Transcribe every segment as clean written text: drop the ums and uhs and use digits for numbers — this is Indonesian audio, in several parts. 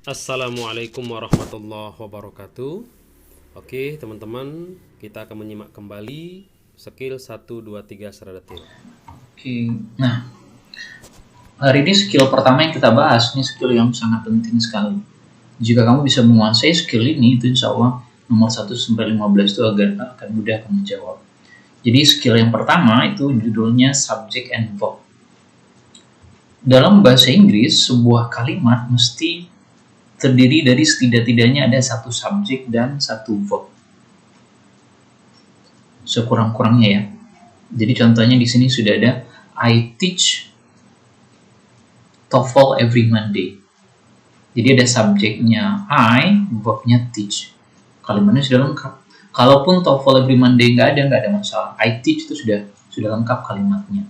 Assalamualaikum warahmatullahi wabarakatuh. Oke, teman-teman, kita akan menyimak kembali skill 1 2 3 secara detail. Oke, nah hari ini skill pertama yang kita bahas, ini skill yang sangat penting sekali. Jika kamu bisa menguasai skill ini, itu insya Allah nomor 1 sampai 15 itu akan mudah kamu jawab. Jadi skill yang pertama itu judulnya subject and verb. Dalam bahasa Inggris, sebuah kalimat mesti terdiri dari setidak-tidaknya ada satu subjek dan satu verb. Sekurang-kurangnya ya. Jadi contohnya di sini sudah ada I teach TOEFL every Monday. Jadi ada subjeknya I, verbnya teach. Kalimatnya sudah lengkap. Kalaupun TOEFL every Monday nggak ada masalah. I teach itu sudah lengkap kalimatnya.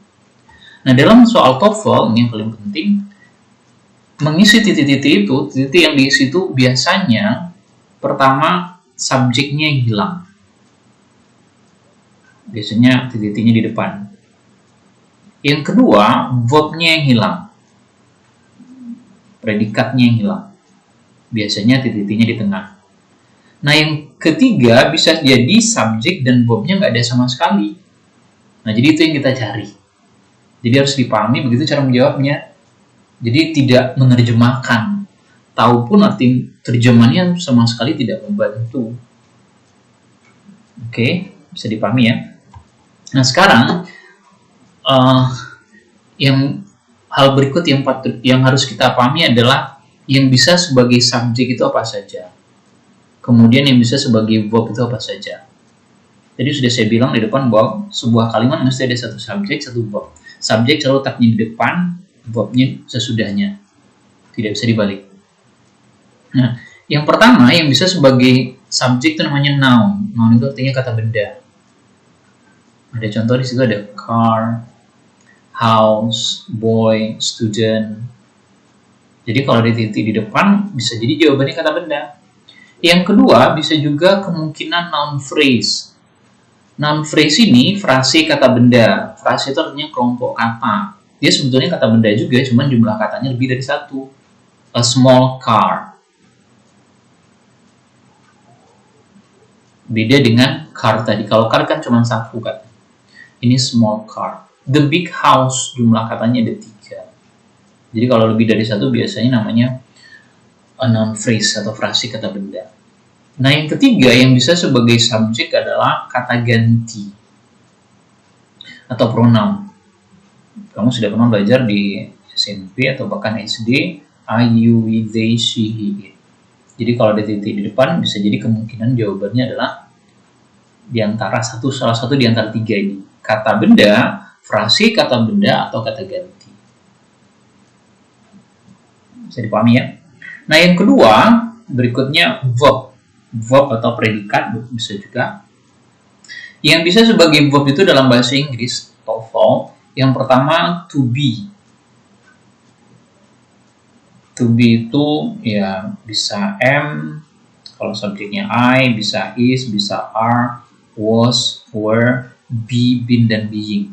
Nah, dalam soal TOEFL ini yang paling penting, mengisi titik-titik itu, titik yang diisi itu biasanya pertama subjeknya yang hilang. Biasanya titik-titiknya di depan. Yang kedua, verbnya yang hilang. Predikatnya yang hilang. Biasanya titik-titiknya di tengah. Nah, yang ketiga bisa jadi subjek dan verbnya nggak ada sama sekali. Nah, jadi itu yang kita cari. Jadi harus dipahami begitu cara menjawabnya. Jadi tidak menerjemahkan, tahu pun arti terjemahannya sama sekali tidak membantu. Oke, bisa dipahami ya. Nah sekarang hal berikut yang harus kita pahami adalah yang bisa sebagai subjek itu apa saja. Kemudian yang bisa sebagai verb itu apa saja. Jadi sudah saya bilang di depan bahwa sebuah kalimat mesti ada satu subjek, satu verb. Subjek selalu letaknya di depan, verbnya sesudahnya, tidak bisa dibalik. Nah, yang pertama yang bisa sebagai subjek itu namanya noun. Noun itu artinya kata benda. Ada contoh di situ ada car, house, boy, student. Jadi kalau ada titik di depan bisa jadi jawabannya kata benda. Yang kedua bisa juga kemungkinan noun phrase. Noun phrase ini frase kata benda. Frase itu artinya kelompok kata. Dia sebetulnya kata benda juga, cuman jumlah katanya lebih dari satu. A small car. Beda dengan car tadi. Kalau car kan cuma satu kan. Ini small car. The big house, jumlah katanya ada 3. Jadi kalau lebih dari satu biasanya namanya a noun phrase atau frase kata benda. Nah yang ketiga yang bisa sebagai subjek adalah kata ganti atau pronoun. Kamu sudah pernah belajar di SMP atau bahkan SD, I, you, we, they, she, he, it. Jadi kalau ada titik di depan, bisa jadi kemungkinan jawabannya adalah salah satu di antara 3 ini. Kata benda, frase kata benda, atau kata ganti. Bisa dipahami ya? Nah yang kedua, berikutnya verb. Verb atau predikat bisa juga. Yang bisa sebagai verb itu dalam bahasa Inggris, TOEFL, yang pertama to be. To be itu ya bisa am, kalau subjeknya I, bisa is, bisa are, was, were, be, been, dan being.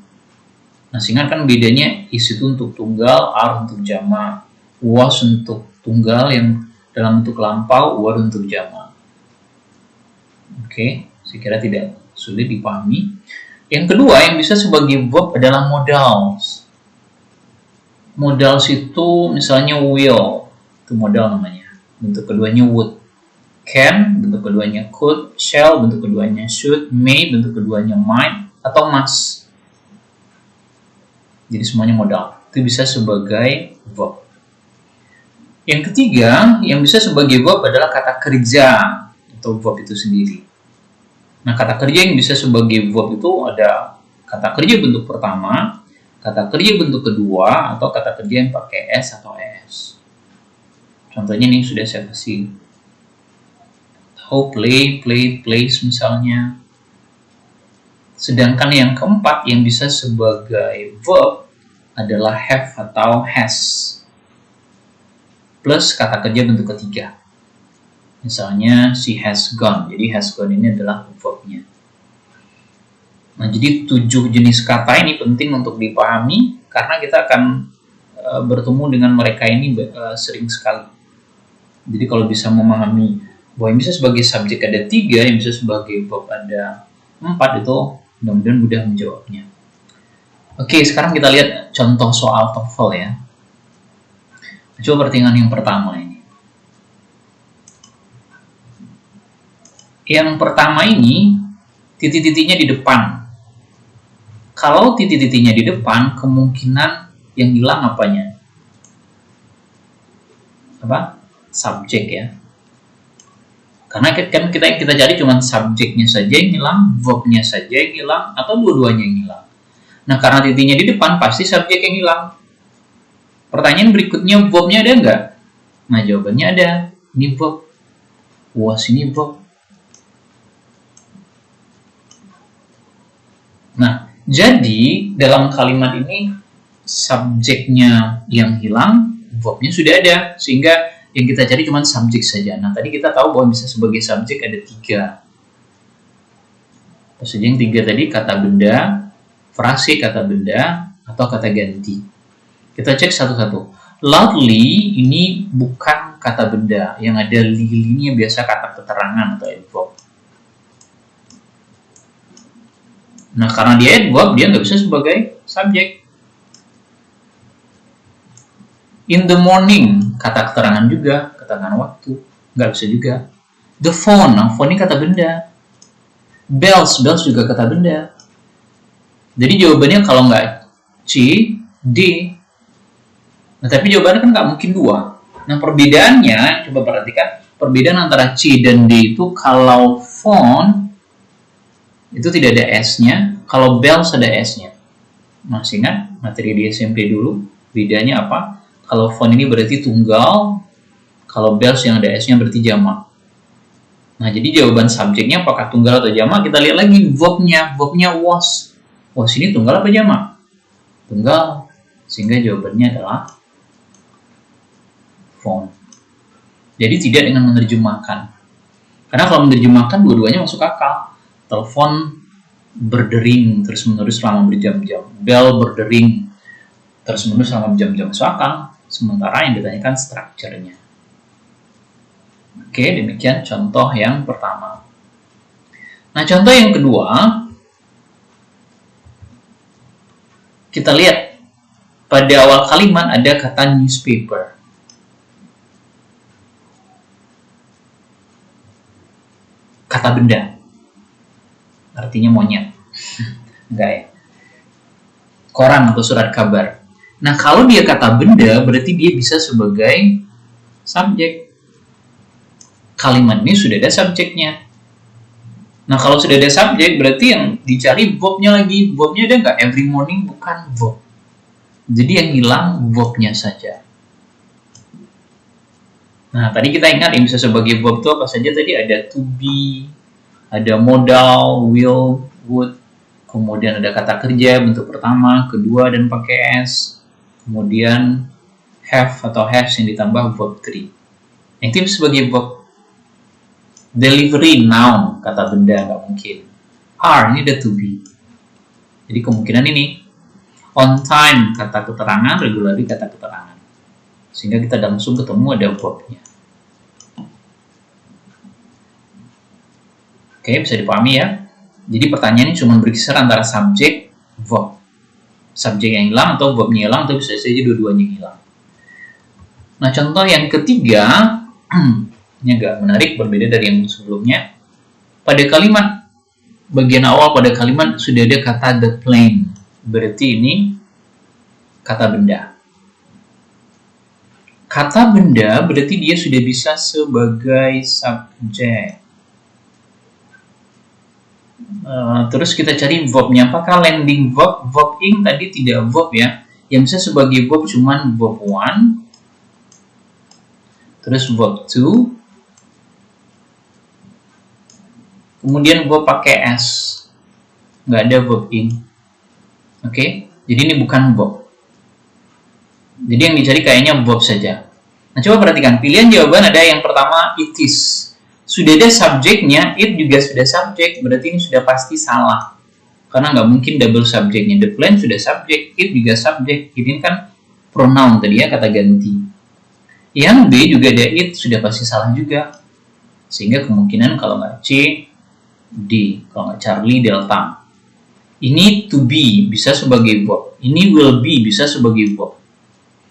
Nah, sehingga kan bedanya is itu untuk tunggal, are untuk jamak, was untuk tunggal yang dalam bentuk lampau, were untuk jamak. Oke, saya kira tidak sulit dipahami. Yang kedua yang bisa sebagai verb adalah modals. Modals itu misalnya will, itu modal namanya. Bentuk keduanya would. Can, bentuk keduanya could. Shall, bentuk keduanya should. May, bentuk keduanya might. Atau must. Jadi semuanya modal. Itu bisa sebagai verb. Yang ketiga yang bisa sebagai verb adalah kata kerja atau verb itu sendiri. Nah, kata kerja yang bisa sebagai verb itu ada kata kerja bentuk pertama, kata kerja bentuk kedua, atau kata kerja yang pakai S atau ES. Contohnya nih sudah saya kasih tahu play, plays misalnya. Sedangkan yang keempat yang bisa sebagai verb adalah have atau has. Plus kata kerja bentuk ketiga. Misalnya she has gone. Jadi has gone ini adalah verbnya. Nah, jadi 7 jenis kata ini penting untuk dipahami karena kita akan bertemu dengan mereka ini sering sekali. Jadi kalau bisa memahami bahwa yang bisa sebagai subjek ada 3, yang bisa sebagai verb ada 4, itu mudah-mudahan mudah menjawabnya. Oke, sekarang kita lihat contoh soal TOEFL ya. Coba pertanyaan yang pertama ini. Yang pertama ini, titik-titiknya di depan. Kalau titik-titiknya di depan, kemungkinan yang hilang apanya? Apa? Subjek ya. Karena kan kita cari cuma subjeknya saja yang hilang, verbnya saja yang hilang, atau dua-duanya yang hilang. Nah, karena titiknya di depan, pasti subjek yang hilang. Pertanyaan berikutnya, verbnya ada nggak? Nah, jawabannya ada. Ini verb. Was ini verb. Nah, jadi dalam kalimat ini subjeknya yang hilang, verbnya sudah ada, sehingga yang kita cari cuma subjek saja. Nah, tadi kita tahu bahwa bisa sebagai subjek ada 3. Apa saja yang 3 tadi? Kata benda, frase kata benda, atau kata ganti. Kita cek satu-satu. Loudly ini bukan kata benda, yang ada li-nya biasa kata keterangan atau adverb. Nah, karena dia adverb, dia nggak bisa sebagai subjek. In the morning, kata keterangan juga, keterangan waktu, nggak bisa juga. The phone, nah phone ini kata benda. Bells juga kata benda. Jadi jawabannya kalau nggak C, D. Nah, tapi jawabannya kan nggak mungkin 2. Nah, perbedaannya, coba perhatikan, perbedaan antara C dan D itu kalau phone, itu tidak ada S-nya, kalau bells ada S-nya. Masih ingat materi di SMP dulu? Bedanya apa? Kalau phone ini berarti tunggal, kalau bells yang ada S-nya berarti jamak. Nah, jadi jawaban subjeknya apakah tunggal atau jamak? Kita lihat lagi verbnya. Verbnya was. Was ini tunggal apa jamak? Tunggal. Sehingga jawabannya adalah phone. Jadi tidak dengan menerjemahkan. Karena kalau menerjemahkan dua-duanya masuk akal. Telepon berdering terus-menerus selama berjam-jam. Bell berdering terus-menerus selama berjam-jam. Masuk akal. Sementara yang ditanyakan strukturnya. Oke, demikian contoh yang pertama. Nah, contoh yang kedua, kita lihat pada awal kalimat ada kata newspaper. Kata benda. Artinya monyet. Enggak ya. Koran atau surat kabar. Nah, kalau dia kata benda, berarti dia bisa sebagai subjek. Kalimat ini sudah ada subjeknya. Nah, kalau sudah ada subjek, berarti yang dicari verbnya lagi. Verbnya ada nggak? Every morning bukan verb. Jadi yang hilang verbnya saja. Nah, tadi kita ingat yang bisa sebagai verb itu apa saja tadi? Ada to be, ada modal, will, would, kemudian ada kata kerja bentuk pertama, kedua, dan pakai S. Kemudian have atau has yang ditambah verb 3. Yang itu sebagai verb. Delivery, noun, kata benda, nggak mungkin. Are, ini ada to be. Jadi kemungkinan ini. On time, kata keterangan, regularly, kata keterangan. Sehingga kita langsung ketemu ada verbnya. Oke, bisa dipahami ya. Jadi pertanyaan ini cuma berkisar antara subjek, verb. Subjek yang hilang atau verbnya hilang, atau bisa saja dua-duanya hilang. Nah, contoh yang ketiga, ini agak menarik, berbeda dari yang sebelumnya. Pada kalimat bagian awal pada kalimat sudah ada kata the plane. Berarti ini kata benda. Kata benda berarti dia sudah bisa sebagai subjek. Terus kita cari verbnya. Apakah landing verb? Verb ing tadi tidak verb ya. Yang bisa sebagai verb cuman verb 1. Terus verb 2. Kemudian verb pakai S. Nggak ada verb ing. Oke? Jadi ini bukan verb. Jadi yang dicari kayaknya verb saja. Nah, coba perhatikan. Pilihan jawaban ada yang pertama, it is. Sudah ada subjeknya, it juga sudah subjek, berarti ini sudah pasti salah. Karena nggak mungkin double subjeknya. The plane sudah subjek, it juga subjek. Ini kan pronoun tadi ya, kata ganti. Yang B juga ada it, sudah pasti salah juga. Sehingga kemungkinan kalau nggak C, D. Kalau nggak Charlie, Delta. Ini to be bisa sebagai verb. Ini will be bisa sebagai verb.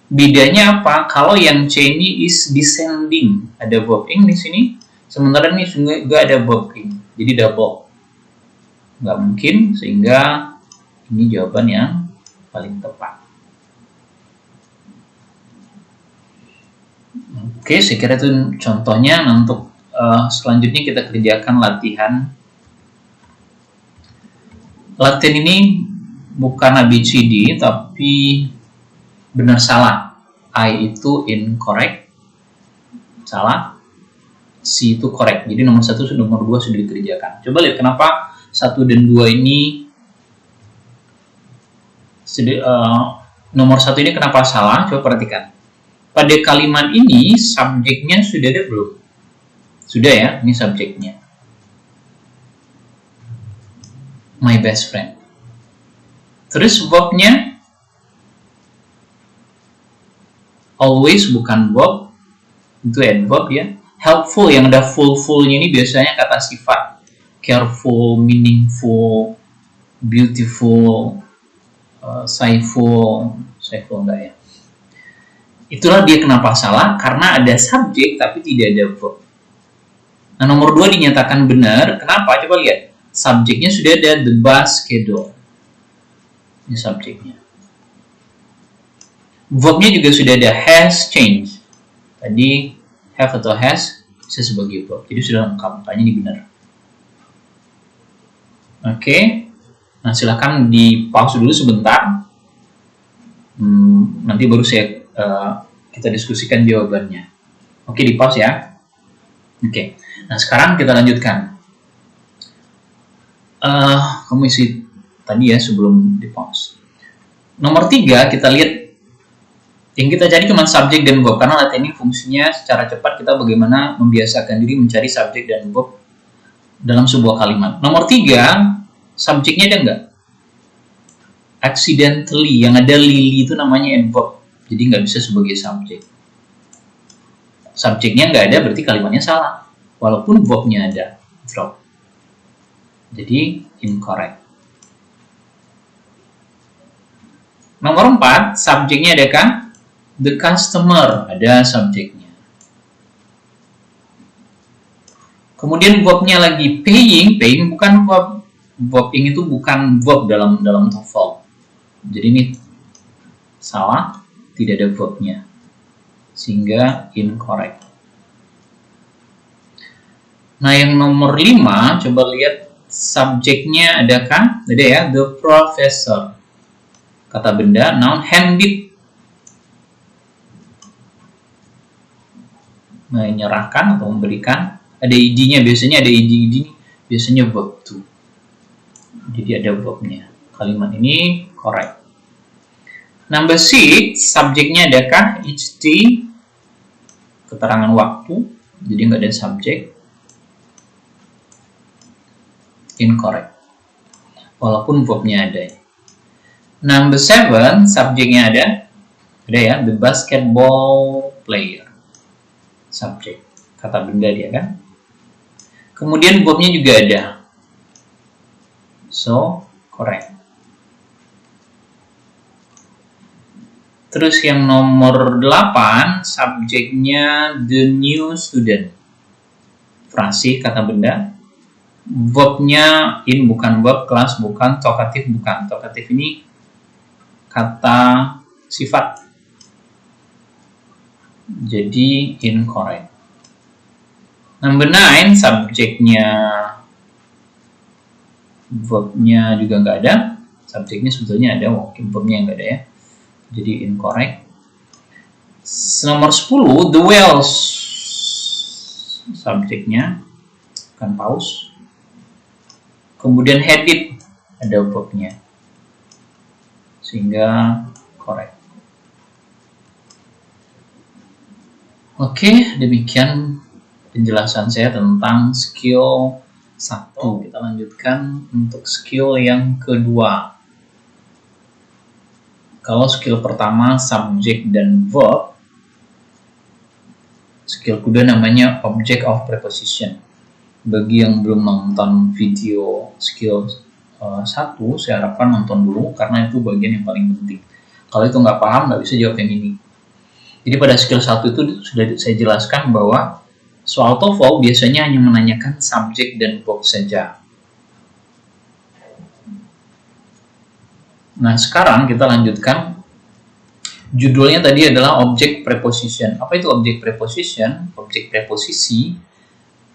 Bedanya apa? Kalau yang C ini is descending, ada verb ing di sini. Sementara ini juga ada verb ing, jadi double. Nggak mungkin, sehingga ini jawaban yang paling tepat. Oke, saya kira itu contohnya. Nah, untuk selanjutnya kita kerjakan latihan. Latihan ini bukan ABCD, tapi benar salah. I itu incorrect, salah. C itu correct. Jadi nomor 1 dan nomor 2 sudah dikerjakan. Coba lihat kenapa 1 dan 2 ini nomor 1 ini kenapa salah? Coba perhatikan. Pada kalimat ini subjeknya sudah ada belum? Sudah ya, ini subjeknya. My best friend. Terus verbnya always bukan verb, itu adverb ya. Helpful yang ada full-fullnya ini biasanya kata sifat. Careful, meaningful, beautiful, sayful enggak ya. Itulah dia kenapa salah, karena ada subjek tapi tidak ada verb. Nah, nomor 2 dinyatakan benar. Kenapa? Coba lihat. Subjeknya sudah ada, the bus schedule. Ini subjeknya. Verbnya juga sudah ada, has changed. Tadi have atau has bisa sebagai verb. Jadi sudah lengkap, makanya ini benar. Oke. Nah, silakan di pause dulu sebentar. Nanti baru kita diskusikan jawabannya. Oke, di pause ya. Oke. Nah, sekarang kita lanjutkan. Kamu isi tadi ya sebelum di pause. Nomor 3 kita lihat. Yang kita cari cuma subjek dan verb, karena latihan ini fungsinya secara cepat kita bagaimana membiasakan diri mencari subjek dan verb dalam sebuah kalimat. Nomor 3, subjeknya ada nggak? Accidentally, yang ada Lily itu namanya adverb, jadi nggak bisa sebagai subjek. Subjeknya nggak ada, berarti kalimatnya salah. Walaupun verbnya ada, drop. Jadi incorrect. Nomor 4, subjeknya ada kan? The customer, ada subjeknya. Kemudian verbnya lagi paying bukan verb. Verbing itu bukan verb dalam TOEFL. Jadi ini salah, tidak ada verbnya. Sehingga incorrect. Nah, yang nomor 5, coba lihat subjeknya adakah? Ada ya, the professor. Kata benda, noun, handed. Menyerahkan atau memberikan. Ada id-nya, biasanya ada id, biasanya verb to. Jadi ada verbnya. Kalimat ini correct. Number 6, subjeknya adakah? It's the keterangan waktu. Jadi nggak ada subjek. Incorrect. Walaupun verbnya ada. Number 7, subjeknya ada. Ada ya, the basketball player. Subjek. Kata benda dia kan. Kemudian verbnya juga ada. So, correct. Terus yang nomor 8, subjeknya the new student. Frasi, kata benda. Verbnya in bukan verb, kelas bukan, talkative bukan. Talkative ini kata sifat. Jadi incorrect. Number 9, subjeknya verbnya juga nggak ada. Subjeknya sebetulnya ada, walking verbnya nggak ada ya. Jadi incorrect. Nomor 10, the whales. Subjeknya kan paus. Kemudian headed, ada verbnya. Sehingga correct. Oke, demikian penjelasan saya tentang skill 1. Kita lanjutkan untuk skill yang kedua. Kalau skill pertama subjek dan verb, Skill kedua namanya object of preposition. Bagi yang belum nonton video skill 1, saya harapkan nonton dulu karena itu bagian yang paling penting. Kalau itu nggak paham, nggak bisa jawab yang ini. Jadi pada skill 1 itu sudah saya jelaskan bahwa soal TOEFL biasanya hanya menanyakan subjek dan verb saja. Nah, sekarang kita lanjutkan. Judulnya tadi adalah object preposition. Apa itu object preposition? Objek preposisi.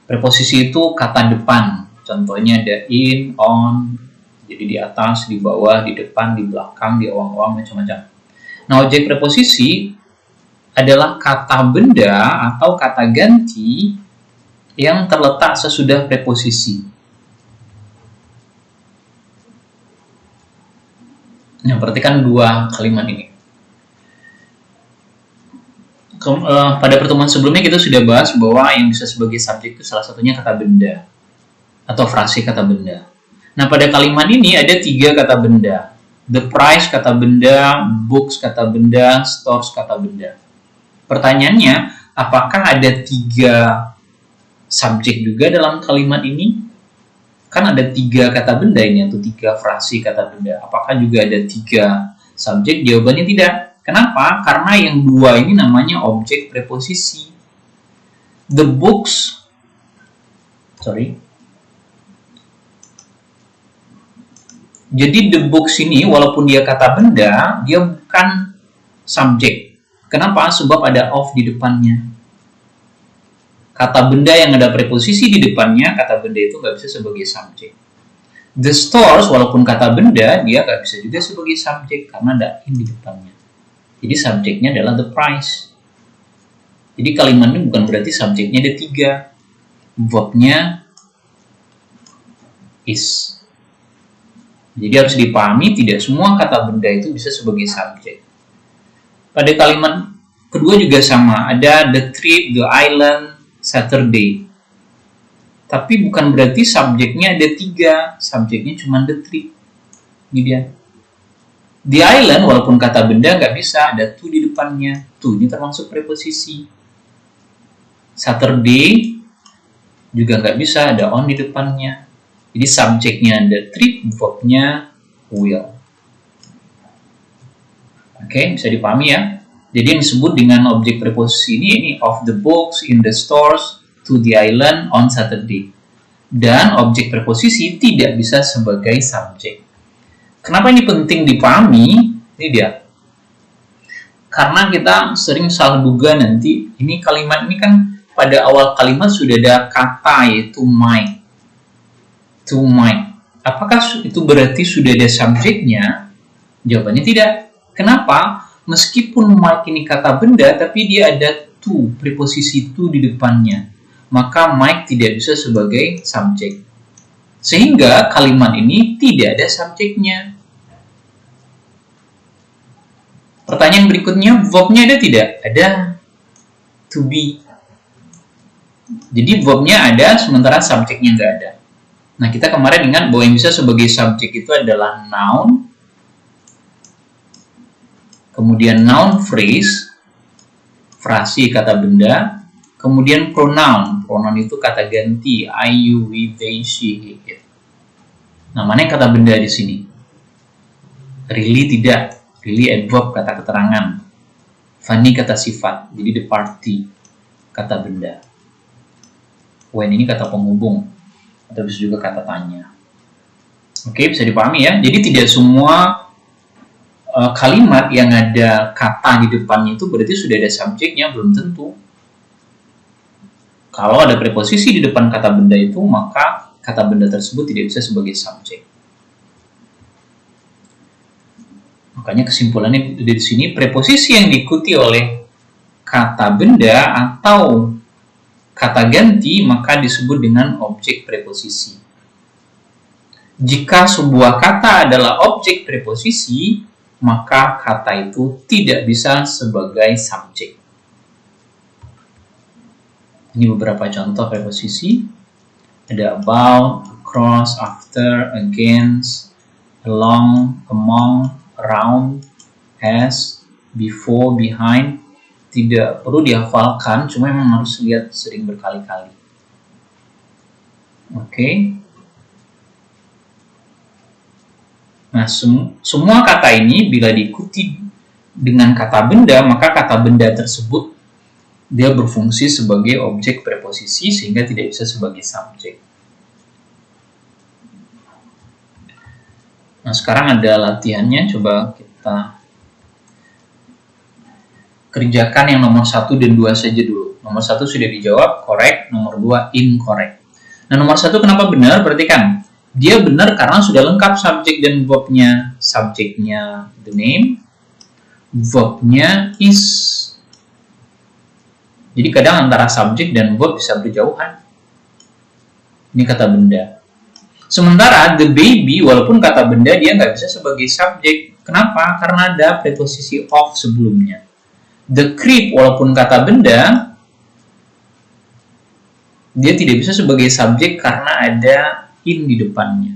Preposisi itu kata depan. Contohnya ada in, on, jadi di atas, di bawah, di depan, di belakang, di awang-awang, macam-macam. Nah, objek preposisi adalah kata benda atau kata ganti yang terletak sesudah preposisi. Nah, perhatikan dua kalimat ini. Pada pertemuan sebelumnya kita sudah bahas bahwa yang bisa sebagai subjek itu salah satunya kata benda atau frase kata benda. Nah, pada kalimat ini ada 3 kata benda. The price kata benda, books kata benda, stores kata benda. Pertanyaannya, apakah ada 3 subjek juga dalam kalimat ini? Kan ada 3 kata benda ini atau 3 frase kata benda. Apakah juga ada 3 subjek? Jawabannya tidak. Kenapa? Karena yang 2 ini namanya objek preposisi. The books, jadi the books ini walaupun dia kata benda, dia bukan subjek. Kenapa? Sebab ada of di depannya. Kata benda yang ada preposisi di depannya, kata benda itu nggak bisa sebagai subjek. The stores, walaupun kata benda, dia nggak bisa juga sebagai subjek karena ada in di depannya. Jadi subjeknya adalah the price. Jadi kalimat ini bukan berarti subjeknya ada 3. Verbnya is. Jadi harus dipahami tidak semua kata benda itu bisa sebagai subjek. Pada kalimat kedua juga sama. Ada the trip, the island, Saturday. Tapi bukan berarti subjeknya ada 3. Subjeknya cuma the trip. Ini dia. The island, walaupun kata benda nggak bisa, ada to di depannya. To ini termasuk preposisi. Saturday juga nggak bisa, ada on di depannya. Jadi subjeknya ada trip, verbnya will. Oke, bisa dipahami ya. Jadi yang disebut dengan objek preposisi ini of the books, in the stores, to the island, on Saturday. Dan objek preposisi tidak bisa sebagai subjek. Kenapa ini penting dipahami? Ini dia. Karena kita sering salah duga nanti, ini kalimat ini kan pada awal kalimat sudah ada kata yaitu might. To might. Apakah itu berarti sudah ada subjeknya? Jawabannya tidak. Kenapa? Meskipun might ini kata benda, tapi dia ada to, preposisi to di depannya. Maka might tidak bisa sebagai subjek. Sehingga kalimat ini tidak ada subjeknya. Pertanyaan berikutnya, verbnya ada tidak? Ada. To be. Jadi verbnya ada, sementara subjeknya nggak ada. Nah, kita kemarin ingat bahwa yang bisa sebagai subjek itu adalah noun, kemudian noun phrase, frase kata benda, kemudian pronoun. Pronoun itu kata ganti, I, you, we, they, she, he, it. Nah, mana yang kata benda di sini? Really tidak. Really adverb, kata keterangan. Funny, kata sifat. Jadi the party, kata benda. When ini kata penghubung. Atau bisa juga kata tanya. Oke, bisa dipahami ya. Jadi tidak semua kalimat yang ada kata di depannya itu berarti sudah ada subjeknya, belum tentu. Kalau ada preposisi di depan kata benda itu, maka kata benda tersebut tidak bisa sebagai subjek. Makanya kesimpulannya di sini, preposisi yang diikuti oleh kata benda atau kata ganti maka disebut dengan objek preposisi. Jika sebuah kata adalah objek preposisi, maka kata itu tidak bisa sebagai subjek. Ini beberapa contoh preposisi. Ada about, across, after, against, along, among, around, as, before, behind, tidak perlu dihafalkan, cuma memang harus lihat sering berkali-kali. Oke. Nah, semua kata ini bila diikuti dengan kata benda, maka kata benda tersebut dia berfungsi sebagai objek preposisi sehingga tidak bisa sebagai subjek. Nah, sekarang ada latihannya, coba kita kerjakan yang nomor 1 dan 2 saja dulu. Nomor 1 sudah dijawab, correct. Nomor 2, incorrect. Nah, nomor 1 kenapa benar? Perhatikan. Dia benar karena sudah lengkap subjek dan verb-nya. Subjeknya the name, verb-nya is. Jadi kadang antara subjek dan verb bisa berjauhan. Ini kata benda. Sementara the baby, walaupun kata benda, dia nggak bisa sebagai subjek. Kenapa? Karena ada preposisi of sebelumnya. The crib, walaupun kata benda, dia tidak bisa sebagai subjek karena ada in di depannya.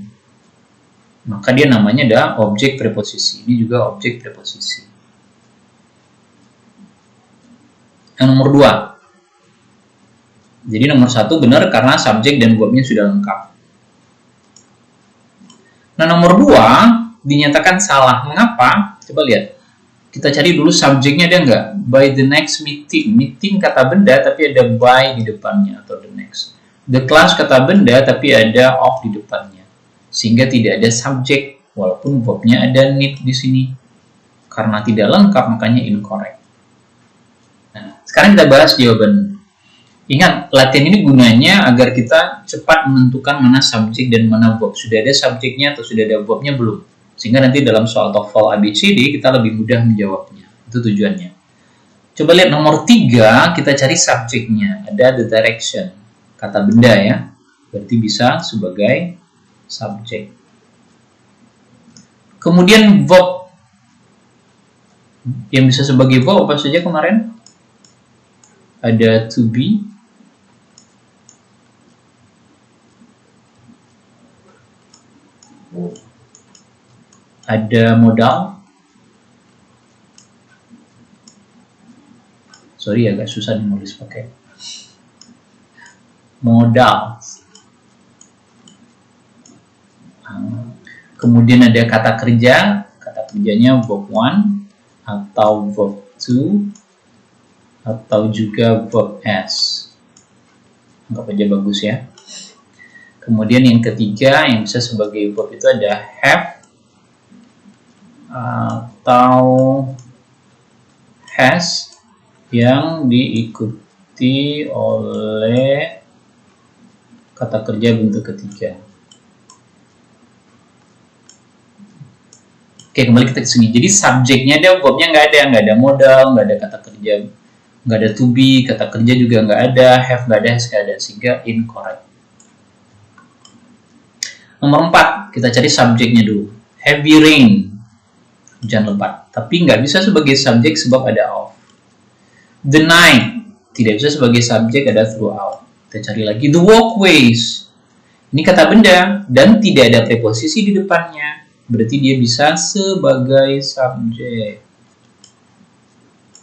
Maka dia namanya ada objek preposisi. Ini juga objek preposisi. Yang nomor 2. Jadi nomor 1 benar karena subjek dan verbnya sudah lengkap. Nah, nomor 2 dinyatakan salah. Mengapa? Coba lihat. Kita cari dulu subjeknya ada nggak? By the next meeting. Meeting kata benda tapi ada by di depannya atau the next. The class kata benda tapi ada of di depannya. Sehingga tidak ada subjek walaupun verbnya ada need di sini. Karena tidak lengkap makanya incorrect. Nah, sekarang kita bahas jawaban. Ingat, latihan ini gunanya agar kita cepat menentukan mana subjek dan mana verb. Sudah ada subjeknya atau sudah ada verbnya belum? Sehingga nanti dalam soal TOEFL ABCD kita lebih mudah menjawabnya. Itu tujuannya. Coba lihat nomor 3, kita cari subjeknya. Ada the direction. Kata benda ya. Berarti bisa sebagai subjek. Kemudian verb. Yang bisa sebagai verb apa saja kemarin? Ada to be. Ada modal. Sorry agak susah nulis pakai modal. Kemudian ada kata kerja. Kata kerjanya verb 1 atau verb 2 atau juga verb s. Anggap aja bagus ya. Kemudian yang ketiga yang bisa sebagai verb itu ada have atau has yang diikuti oleh kata kerja bentuk ketiga. Oke, kembali kita ke sini. Jadi subjeknya ada, verbnya nggak ada modal, nggak ada kata kerja, nggak ada to be, kata kerja juga nggak ada, have nggak ada, has nggak ada, sehingga incorrect. Nomor 4, kita cari subjeknya dulu. Heavy rain, hujan lebat. Tapi nggak bisa sebagai subjek sebab ada of. The night, tidak bisa sebagai subjek, ada throughout. Kita cari lagi. The walkways, ini kata benda dan tidak ada preposisi di depannya. Berarti dia bisa sebagai subjek.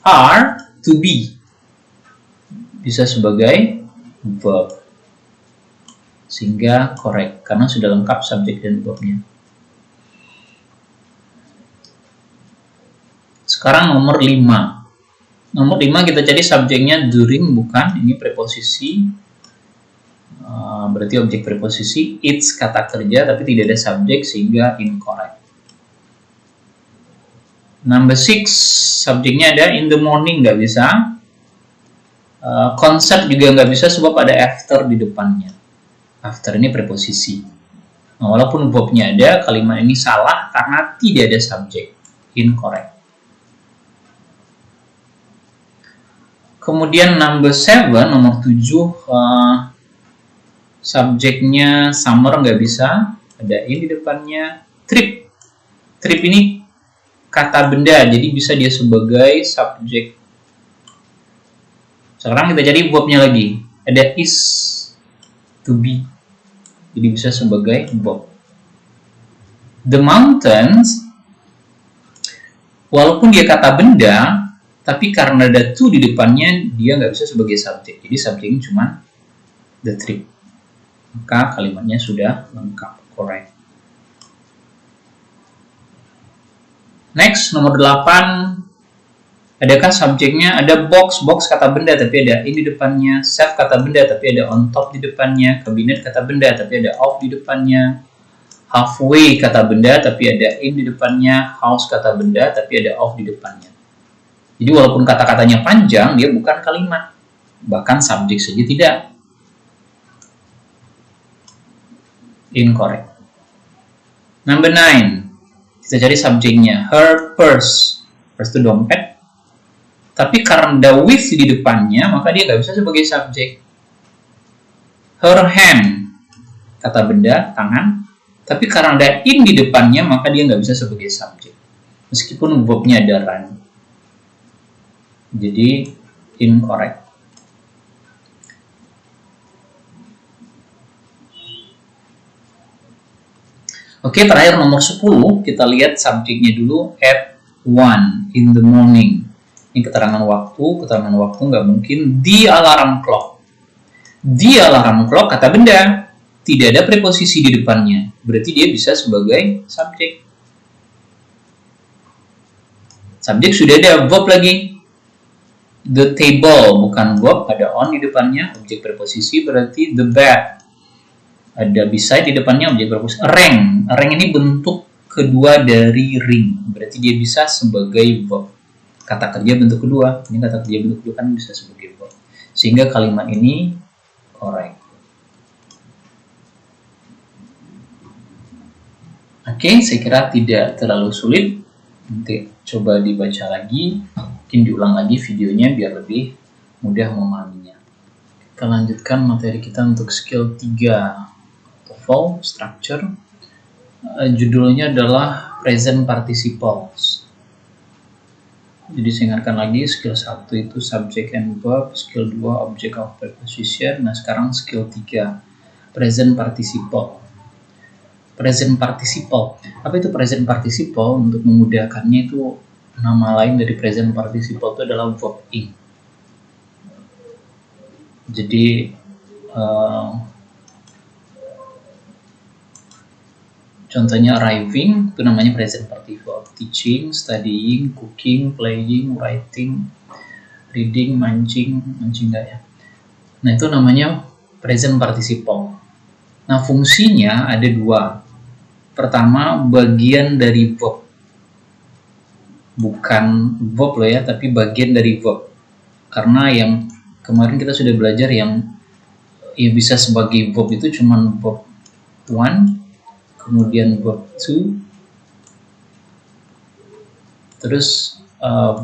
Are, to be, bisa sebagai verb. Sehingga correct, karena sudah lengkap subjek dan verbnya. Sekarang nomor 5. Nomor 5 kita cari subjeknya during, bukan, ini preposisi. Berarti objek preposisi. It's kata kerja, tapi tidak ada subjek, sehingga incorrect. Number 6, subjeknya ada in the morning, nggak bisa. Concert juga nggak bisa sebab ada after di depannya. After ini preposisi. Nah, walaupun verbnya ada, kalimat ini salah karena tidak ada subjek. Incorrect. Kemudian number 7, nomor 7, subjeknya summer nggak bisa. Ada in di depannya. Trip. Trip ini kata benda, jadi bisa dia sebagai subjek. Sekarang kita cari verbnya lagi. Ada is, to be, jadi bisa sebagai verb. The mountains, walaupun dia kata benda, tapi karena ada to di depannya, dia nggak bisa sebagai subjek. Jadi subjeknya cuma the trip. Maka kalimatnya sudah lengkap, correct. Next, nomor 8. Adakah subjeknya? Ada box kata benda tapi ada in di depannya, shelf kata benda tapi ada on top di depannya, cabinet kata benda tapi ada off di depannya, halfway kata benda tapi ada in di depannya, house kata benda tapi ada off di depannya. Jadi walaupun kata-katanya panjang, dia bukan kalimat. Bahkan subjek saja tidak. Incorrect. Number 9. Kita cari subjeknya. Her purse. Purse itu dompet. Tapi karena ada with di depannya, maka dia nggak bisa sebagai subjek. Her hand. Kata benda, tangan. Tapi karena ada in di depannya, maka dia nggak bisa sebagai subjek. Meskipun verbnya ada run. Jadi, incorrect. Oke, terakhir nomor 10, kita lihat subjeknya dulu. At 1 in the morning. Ini keterangan waktu nggak mungkin. The alarm clock. The alarm clock kata benda. Tidak ada preposisi di depannya. Berarti dia bisa sebagai subjek. Subjek sudah ada, verb lagi. The table, bukan verb, ada on di depannya, objek preposisi, berarti the bed. Ada beside di depannya, objek preposisi. Rank. Rank ini bentuk kedua dari ring. Berarti dia bisa sebagai verb. Kata kerja bentuk kedua. Ini kata kerja bentuk kedua kan bisa sebagai verb. Sehingga kalimat ini correct. Oke, saya kira tidak terlalu sulit. Nanti coba dibaca lagi. Mungkin diulang lagi videonya biar lebih mudah memahaminya. Kita lanjutkan materi kita untuk skill 3 TOEFL structure. Judulnya adalah present participles. Jadi saya ingatkan lagi, skill 1 itu subject and verb, skill 2 object of preposition. Nah, sekarang skill 3 present participle. Present participle. Apa itu present participle? Untuk memudahkannya itu nama lain dari present participle itu adalah verb ing. Jadi contohnya arriving itu namanya present participle. Teaching, studying, cooking, playing, writing, reading, mancing enggak ya. Nah, itu namanya present participle. Nah, fungsinya ada dua. Pertama, bagian dari verb. Bukan verb loh ya, tapi bagian dari verb. Karena yang kemarin kita sudah belajar yang bisa sebagai verb itu cuma verb 1, kemudian verb 2, terus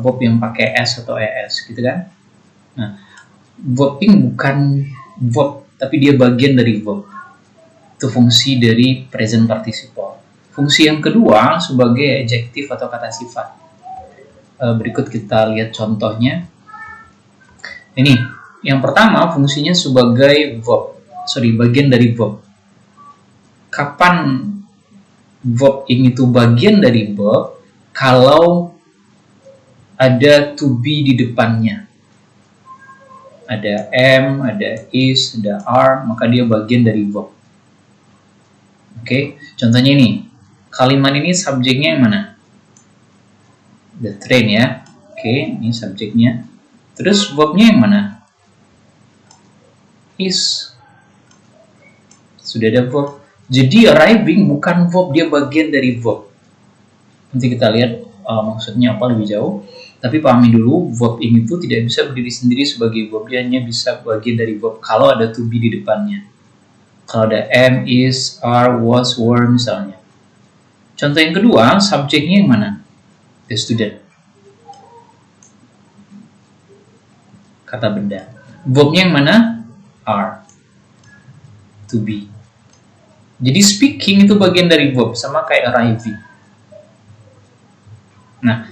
verb yang pakai s atau es gitu kan. Nah, verbing bukan verb, tapi dia bagian dari verb. Itu fungsi dari present participle. Fungsi yang kedua sebagai adjektif atau kata sifat. Berikut kita lihat contohnya. Ini, yang pertama fungsinya sebagai verb. Bagian dari verb. Kapan verb ing itu bagian dari verb? Kalau ada to be di depannya. Ada am, ada is, ada are, maka dia bagian dari verb. Oke, contohnya ini. Kalimat ini subjeknya yang mana? The train ya. Oke, ini subjeknya. Terus verbnya yang mana? Is. Sudah ada verb. Jadi arriving bukan verb, dia bagian dari verb. Nanti kita lihat maksudnya apa lebih jauh. Tapi pahami dulu, verb ing itu tidak bisa berdiri sendiri sebagai verb. Dia hanya bisa bagian dari verb kalau ada to be di depannya. Kalau ada am, is, are, was, were misalnya. Contoh yang kedua, subjeknya yang mana? The student. Kata benda. Verbnya yang mana? Are. To be. Jadi speaking itu bagian dari verb, sama kayak arriving. Nah,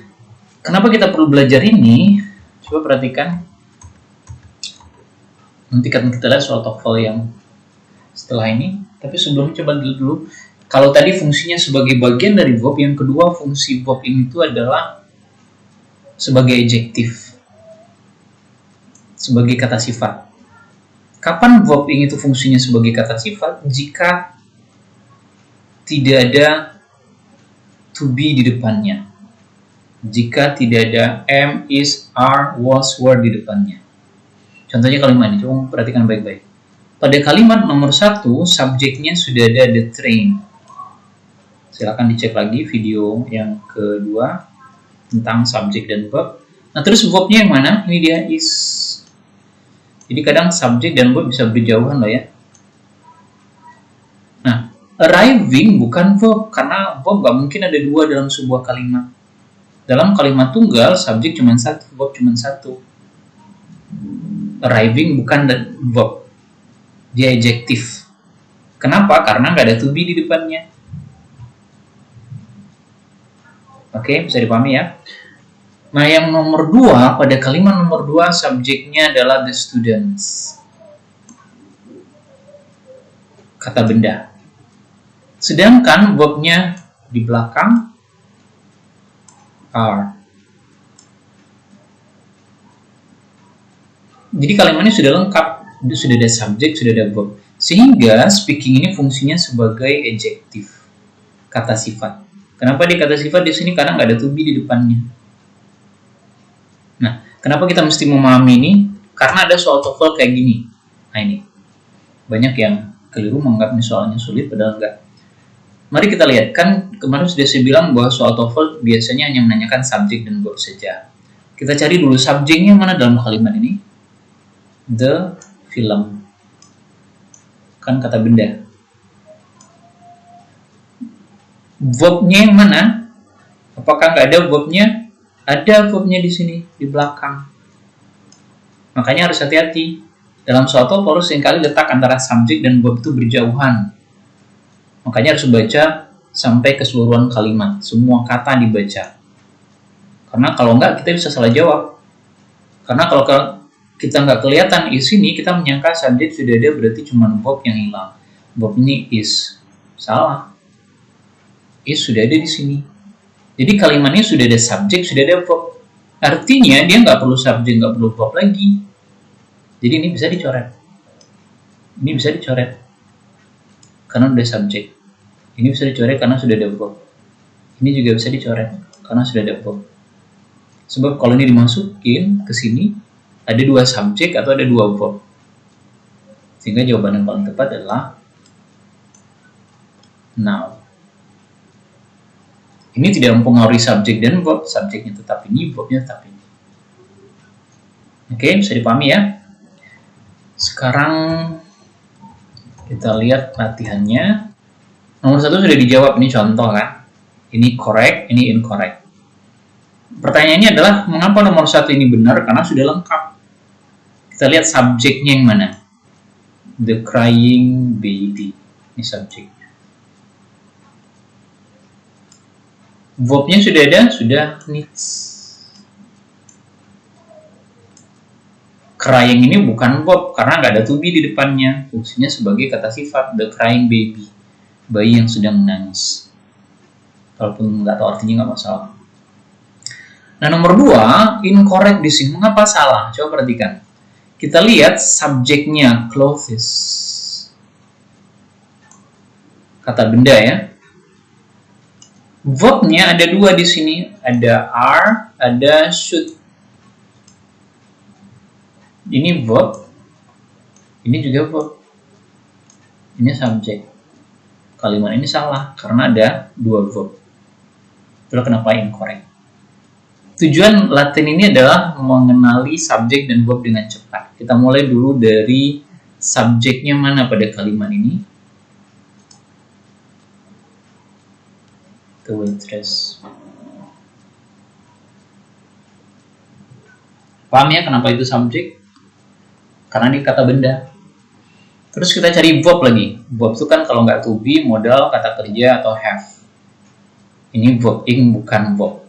kenapa kita perlu belajar ini? Coba perhatikan. Nanti kan kita lihat soal TOEFL yang setelah ini. Tapi sebelumnya coba dulu. Kalau tadi fungsinya sebagai bagian dari verb, yang kedua fungsi verb ini itu adalah sebagai adjektif, sebagai kata sifat. Kapan verb ing itu fungsinya sebagai kata sifat? Jika tidak ada to be di depannya. Jika tidak ada am, is, are, was, were di depannya. Contohnya kalimat ini, coba perhatikan baik-baik. Pada kalimat nomor 1, subjeknya sudah ada the train. Silakan dicek lagi video yang kedua tentang subjek dan verb. Nah, terus verbnya yang mana? Ini dia is. Jadi kadang subjek dan verb bisa berjauhan loh ya. Nah, arriving bukan verb, karena verb nggak mungkin ada dua dalam sebuah kalimat. Dalam kalimat tunggal, subjek cuma satu, verb cuma satu. Arriving bukan verb, dia adjektif. Kenapa? Karena nggak ada to be di depannya. Oke, bisa dipahami ya. Nah, yang nomor 2, pada kalimat nomor 2, subjeknya adalah the students. Kata benda. Sedangkan verbnya di belakang are. Jadi kalimatnya sudah lengkap, sudah ada subjek, sudah ada verb. Sehingga speaking ini fungsinya sebagai adjektif, kata sifat. Kenapa dia kata sifat di sini? Karena nggak ada to be di depannya. Nah, kenapa kita mesti memahami ini? Karena ada soal TOEFL kayak gini. Nah ini, banyak yang keliru menganggap ini soalnya sulit, padahal enggak. Mari kita lihat, kan kemarin sudah saya bilang bahwa soal TOEFL biasanya hanya menanyakan subjek dan verb saja. Kita cari dulu subjeknya mana dalam kalimat ini. The film. Kan kata benda. Verbnya yang mana? Apakah nggak ada verbnya? Ada verbnya di sini, di belakang. Makanya harus hati-hati. Dalam soal TOEFL seringkali letak antara subjek dan verb itu berjauhan. Makanya harus baca sampai keseluruhan kalimat. Semua kata dibaca. Karena kalau enggak, kita bisa salah jawab. Karena kalau kita nggak kelihatan is ini, kita menyangka subjek sudah ada, berarti cuma verb yang hilang. Verb ini is. Salah. Is sudah ada di sini. Jadi kalimatnya sudah ada subjek, sudah ada verb. Artinya dia nggak perlu subjek, nggak perlu verb lagi. Jadi ini bisa dicoret. Ini bisa dicoret. Karena sudah subjek. Ini bisa dicoret karena sudah ada verb. Ini juga bisa dicoret karena sudah ada verb. Sebab kalau ini dimasukin ke sini, ada dua subjek atau ada dua verb. Sehingga jawaban yang paling tepat adalah now. Ini tidak mempengaruhi subjek dan verb, subjeknya tetap ini, verbnya tetap ini. Oke, bisa dipahami ya. Sekarang kita lihat latihannya. Nomor 1 sudah dijawab, ini contoh kan. Ini correct, ini incorrect. Pertanyaannya adalah, mengapa nomor 1 ini benar? Karena sudah lengkap. Kita lihat subjeknya yang mana. The crying baby. Ini subjeknya. Verbnya sudah ada, sudah needs. Crying ini bukan verb karena nggak ada to be di depannya. Fungsinya sebagai kata sifat, the crying baby. Bayi yang sedang menangis. Walaupun nggak tahu artinya nggak masalah. Nah, nomor 2, incorrect di sini. Mengapa salah? Coba perhatikan. Kita lihat subjeknya clothes. Kata benda ya. Verbnya ada dua di sini. Ada are, ada should. Ini verb. Ini juga verb. Ini subjek. Kalimat ini salah karena ada dua verb. Itulah kenapa incorrect. Tujuan latihan ini adalah mengenali subjek dan verb dengan cepat. Kita mulai dulu dari subjeknya mana pada kalimat ini. The waitress. Paham ya kenapa itu subjek? Karena ini kata benda. Terus kita cari verb lagi. Verb itu kan kalau nggak to be, modal, kata kerja, atau have. Ini verb ing bukan verb.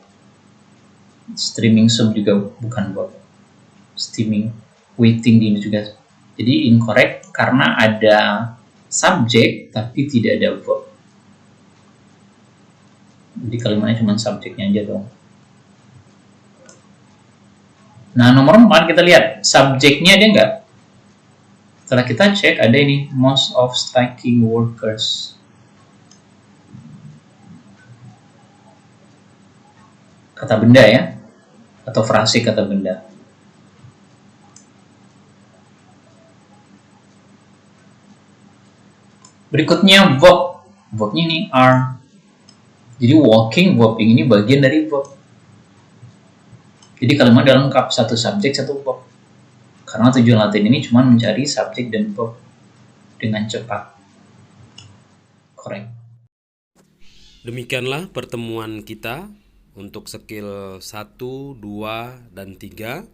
Streaming sub juga bukan verb. Steaming, waiting ini juga. Jadi incorrect karena ada subjek tapi tidak ada verb. Jadi kalimatnya cuma subjeknya aja dong. Nah, nomor 4 kita lihat subjeknya ada nggak? Setelah kita cek ada ini most of stacking workers. Kata benda ya, atau frase kata benda. Berikutnya verb. Verbnya ini are. Jadi walking, walking ini bagian dari verb. Jadi kalimat udah lengkap, satu subjek, satu verb. Karena tujuan latihan ini cuma mencari subjek dan verb dengan cepat. Correct. Demikianlah pertemuan kita untuk skill 1, 2, dan 3.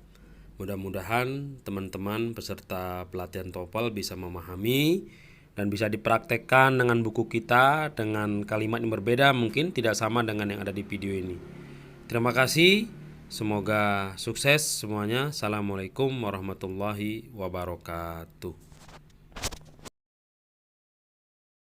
Mudah-mudahan teman-teman peserta pelatihan TOEFL bisa memahami dan bisa dipraktekkan dengan buku kita dengan kalimat yang berbeda, mungkin tidak sama dengan yang ada di video ini. Terima kasih, semoga sukses semuanya. Assalamualaikum warahmatullahi wabarakatuh.